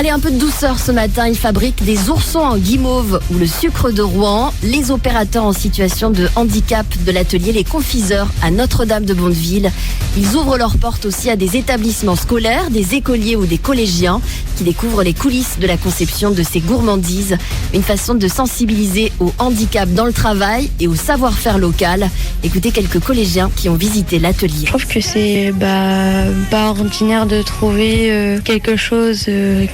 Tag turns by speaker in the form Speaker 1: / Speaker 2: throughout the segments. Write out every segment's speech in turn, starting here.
Speaker 1: Allez, un peu de douceur ce matin. Ils fabriquent des oursons en guimauve ou le sucre de Rouen. Les opérateurs en situation de handicap de l'atelier Les Confiseurs à Notre-Dame de Bondeville. Ils ouvrent leurs portes aussi à des établissements scolaires, des écoliers ou des collégiens qui découvrent les coulisses de la conception de ces gourmandises. Une façon de sensibiliser au handicap dans le travail et au savoir-faire local. Écoutez quelques collégiens qui ont visité l'atelier.
Speaker 2: Je trouve que c'est pas ordinaire de trouver quelque chose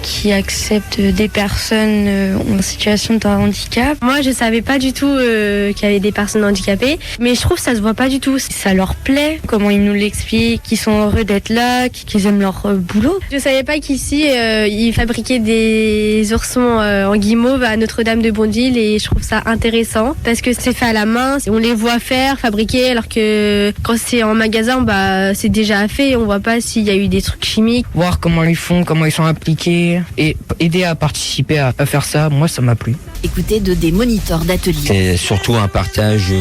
Speaker 2: qui accepte des personnes en situation de handicap. Moi, je savais pas du tout qu'il y avait des personnes handicapées, mais je trouve que ça se voit pas du tout. Ça leur plaît, comment ils nous l'expliquent, qu'ils sont heureux d'être là, qu'ils aiment leur boulot. Je savais pas qu'ici, ils fabriquaient des oursons en guimauve à Notre-Dame de Bondeville et je trouve ça intéressant parce que c'est fait à la main, on les voit faire, fabriquer, alors que quand c'est en magasin, c'est déjà fait, on voit pas s'il y a eu des trucs chimiques.
Speaker 3: Voir comment ils font, comment ils sont appliqués et aider à participer à faire ça, moi ça m'a plu.
Speaker 1: Écoutez des moniteurs d'atelier.
Speaker 4: C'est surtout un partage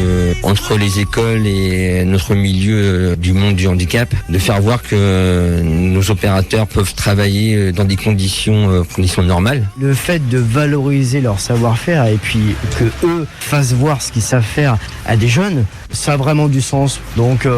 Speaker 4: entre les écoles et notre milieu du monde du handicap, de faire voir que nos opérateurs peuvent travailler dans des conditions normales.
Speaker 5: Le fait de valoriser leur savoir-faire et puis que eux fassent voir ce qu'ils savent faire à des jeunes, ça a vraiment du sens. Donc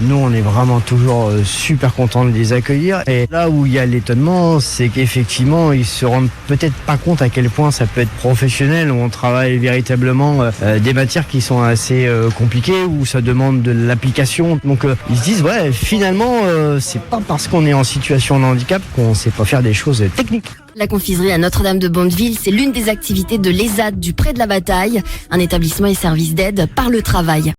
Speaker 5: nous on est vraiment toujours super contents de les accueillir. Et là où il y a l'étonnement, c'est qu'effectivement ils se rendent peut-être pas compte à quel point ça peut être professionnel, où on travaille véritablement des matières qui sont assez compliquées, où ça demande de l'application. Donc ils se disent ouais, finalement c'est pas parce qu'on est en situation de handicap qu'on sait pas faire des choses techniques.
Speaker 1: La confiserie à Notre-Dame de Bondeville, c'est l'une des activités de l'ESAD du Pré de la Bataille, un établissement et service d'aide par le travail.